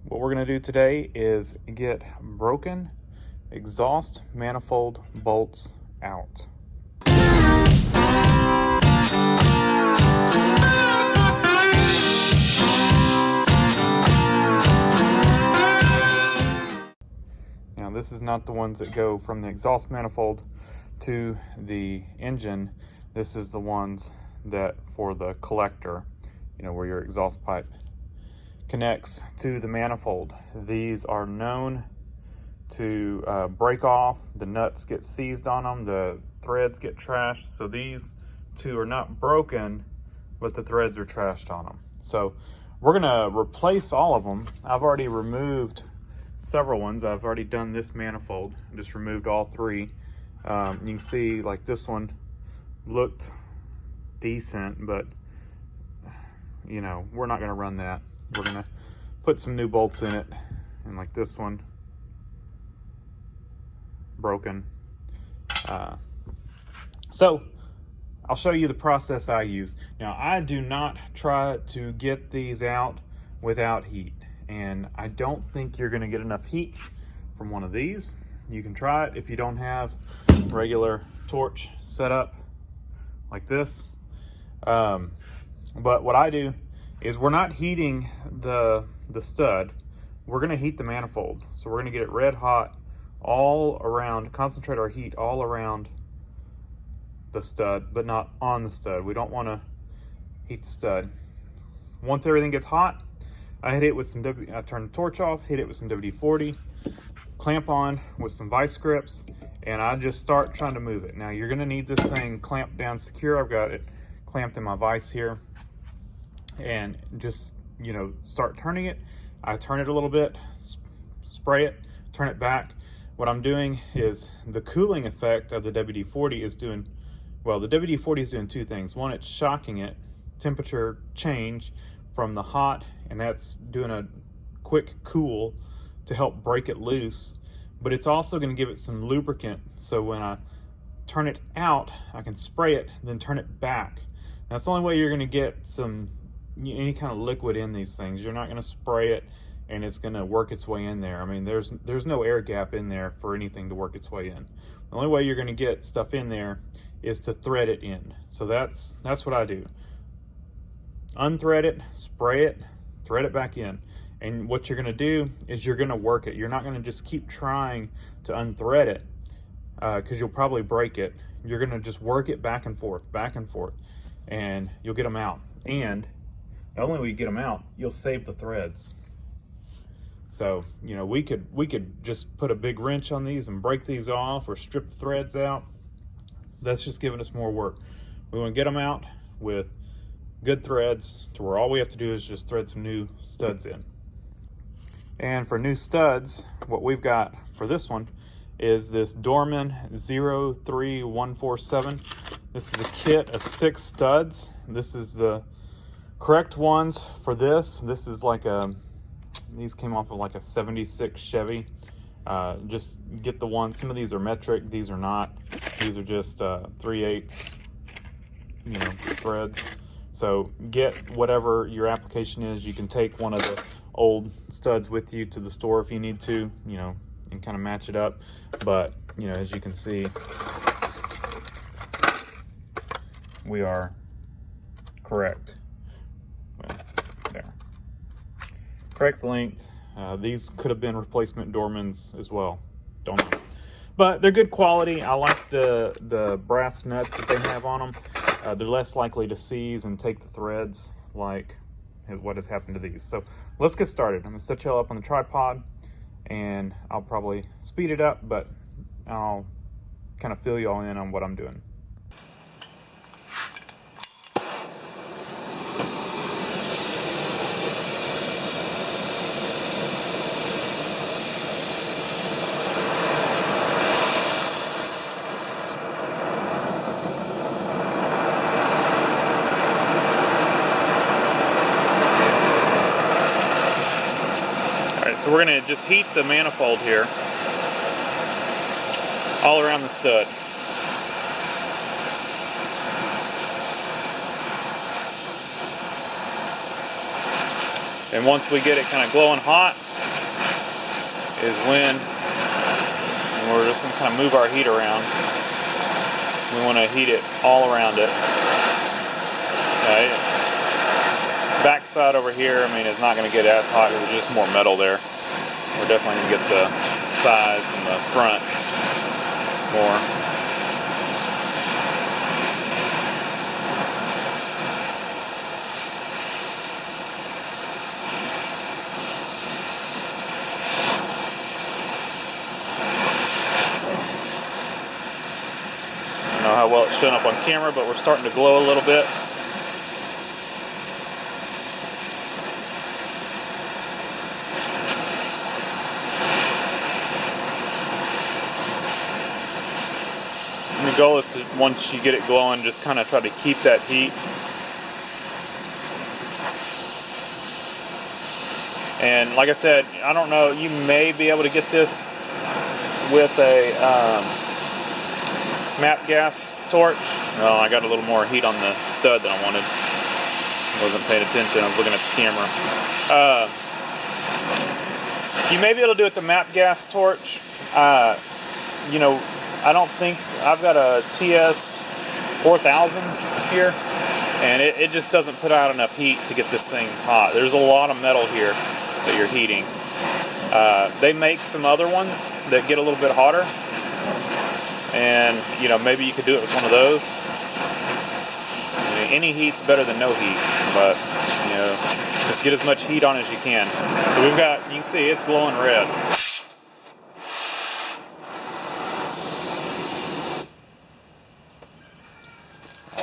What we're going to do today is get broken exhaust manifold bolts out. Now this is not the ones that go from the exhaust manifold to the engine. This is the ones that for the collector, where your exhaust pipe connects to the manifold. These are known to break off. The nuts get seized on them, the threads get trashed. So these two are not broken, but the threads are trashed on them. So we're gonna replace all of them. I've already removed several ones. I've already done this manifold. I just removed all three. You can see like this one looked decent, but we're not gonna run that. We're gonna put some new bolts in it, and like this one, broken. So I'll show you the process I use. Now I do not try to get these out without heat, and I don't think you're gonna get enough heat from one of these. You can try it if you don't have regular torch set up like this. But what I do is we're not heating the stud, we're gonna heat the manifold. So we're gonna get it red hot all around, concentrate our heat all around the stud, but not on the stud. We don't wanna heat the stud. Once everything gets hot, I hit it with some I turn the torch off, hit it with some WD-40, clamp on with some vice grips, and I just start trying to move it. Now you're gonna need this thing clamped down secure. I've got it clamped in my vise here, and just start turning it. I turn it a little bit, spray it, turn it back. What I'm doing is the cooling effect of the WD-40 is doing, well, the WD-40 is doing two things. One, it's shocking it, temperature change from the hot, and that's doing a quick cool to help break it loose, but it's also going to give it some lubricant, so when I turn it out, I can spray it, then turn it back. That's the only way you're going to get any kind of liquid in these things. You're not going to spray it and it's going to work its way in there. I mean, there's no air gap in there for anything to work its way in. The only way you're going to get stuff in there is to thread it in. So that's what I do. Unthread it, spray it, thread it back in. And what you're going to do is you're going to work it. You're not going to just keep trying to unthread it because you'll probably break it. You're going to just work it back and forth, and you'll get them out. And not only will you get them out, you'll save the threads. So, we could just put a big wrench on these and break these off or strip the threads out. That's just giving us more work. We want to get them out with good threads to where all we have to do is just thread some new studs in. And for new studs, what we've got for this one is this Dorman 03147. This is a kit of 6 studs. This is the correct ones for this. This is like these came off of like a 76 Chevy. Just get the ones. Some of these are metric, these are not. These are just 3/8 threads. So get whatever your application is. You can take one of the old studs with you to the store if you need to, and kind of match it up. But, as you can see, we are correct. Well, there. Correct length. These could have been replacement Dormans as well. Don't know. But they're good quality. I like the brass nuts that they have on them. They're less likely to seize and take the threads like what has happened to these. So let's get started. I'm gonna set y'all up on the tripod, and I'll probably speed it up, but I'll kind of fill y'all in on what I'm doing. So we're going to just heat the manifold here all around the stud. And once we get it kind of glowing hot is when we're just going to kind of move our heat around. We want to heat it all around it. Okay. Backside over here, I mean, it's not going to get as hot. There's just more metal there. We're definitely going to get the sides and the front more. I don't know how well it's showing up on camera, but we're starting to glow a little bit. And the goal is to, once you get it glowing, just kind of try to keep that heat. And like I said, I don't know, you may be able to get this with a map gas torch. Well, I got a little more heat on the stud than I wanted. I wasn't paying attention, I was looking at the camera. You may be able to do it with the map gas torch. You know, I don't think, I've got a TS 4000 here, and it just doesn't put out enough heat to get this thing hot. There's a lot of metal here that you're heating. They make some other ones that get a little bit hotter, and you know, maybe you could do it with one of those. I mean, any heat's better than no heat, but you know, just get as much heat on as you can. So we've got, you can see it's glowing red.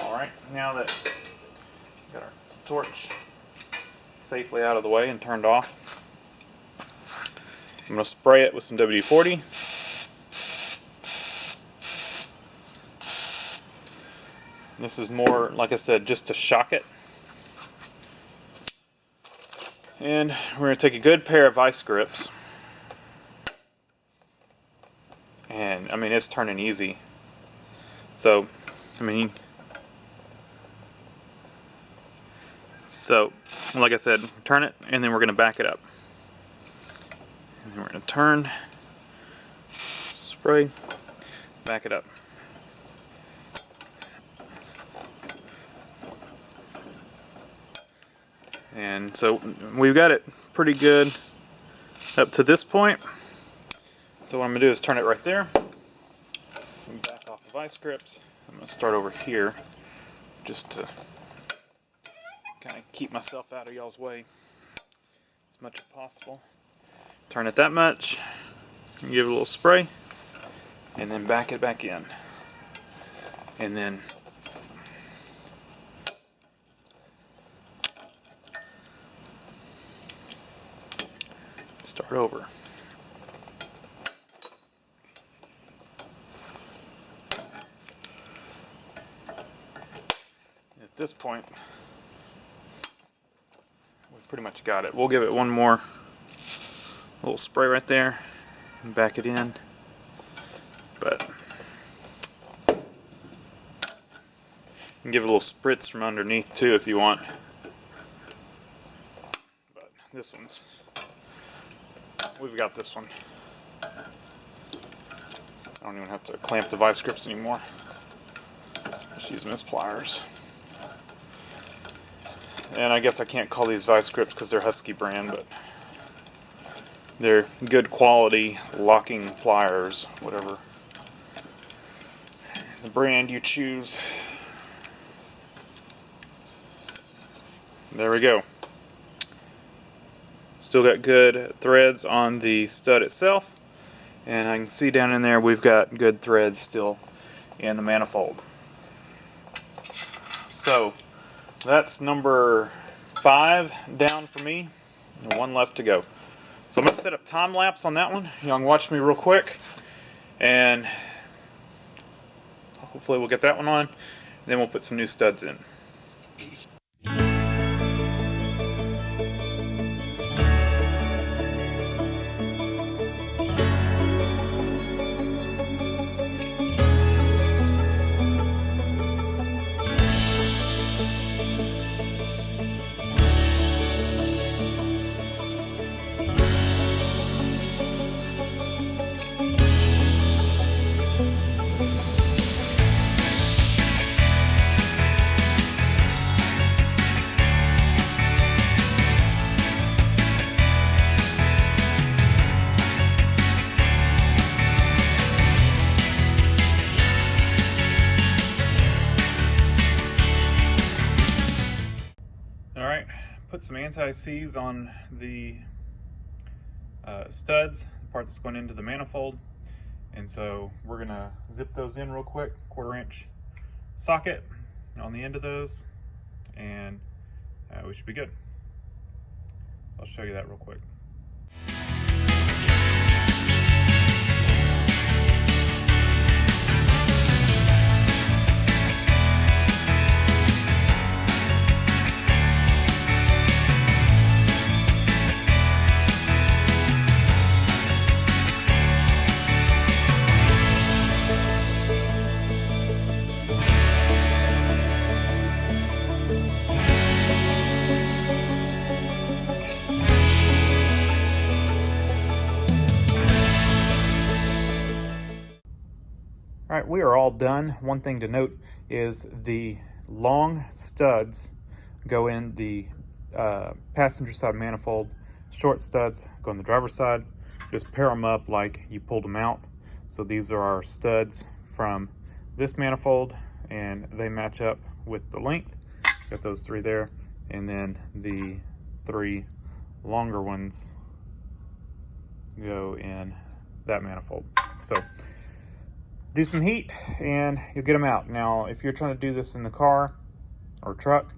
Alright, now that we've got our torch safely out of the way and turned off, I'm going to spray it with some WD-40. This is more, like I said, just to shock it. And we're going to take a good pair of vice grips. And, I mean, it's turning easy. So, I mean, like I said, turn it, and then we're going to back it up. And then we're going to turn, spray, back it up. And so we've got it pretty good up to this point. So what I'm going to do is turn it right there. And back off the vice grips. I'm going to start over here just to kind of keep myself out of y'all's way as much as possible. Turn it that much, give it a little spray, and then back it back in. And then start over. At this point, we've pretty much got it. We'll give it one more little spray right there and back it in. But you can give it a little spritz from underneath too if you want. But this one's, we've got this one. I don't even have to clamp the vice grips anymore. Just use Miss pliers. And I guess I can't call these vice grips because they're Husky brand, but they're good quality locking pliers, whatever the brand you choose. There we go. Still got good threads on the stud itself, and I can see down in there we've got good threads still in the manifold. So that's number 5 down for me, and 1 left to go. So I'm going to set up time lapse on that one. Y'all can watch me real quick, and hopefully we'll get that one on, and then we'll put some new studs in. anti-seize on the studs, the part that's going into the manifold. And so we're gonna zip those in real quick, 1/4 inch socket on the end of those, and we should be good. I'll show you that real quick. All right, we are all done. One thing to note is the long studs go in the passenger side manifold. Short studs go on the driver's side. Just pair them up like you pulled them out. So these are our studs from this manifold, and they match up with the length. Got those 3 there, and then the 3 longer ones go in that manifold. So do some heat and you'll get them out. Now, if you're trying to do this in the car or truck,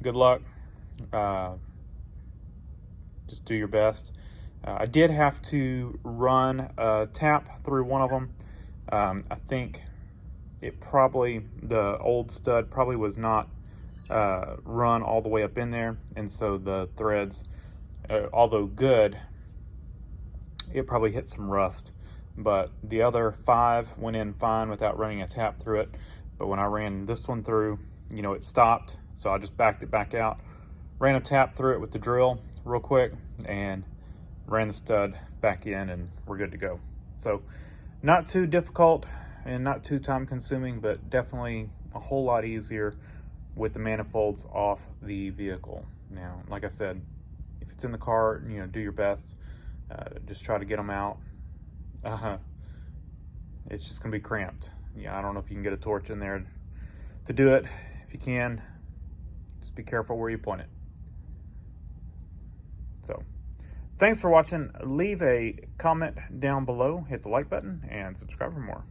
good luck. Just do your best. I did have to run a tap through one of them. I think the old stud probably was not run all the way up in there, and so the threads, although good, it probably hit some rust. But the other 5 went in fine without running a tap through it. But when I ran this one through, it stopped. So I just backed it back out, ran a tap through it with the drill real quick, and ran the stud back in, and we're good to go. So not too difficult and not too time consuming, but definitely a whole lot easier with the manifolds off the vehicle. Now, like I said, if it's in the car, do your best. Just try to get them out. It's just gonna be cramped. I don't know if you can get a torch in there to do it. If you can, just be careful where you point it. So thanks for watching. Leave a comment down below, hit the like button, and subscribe for more.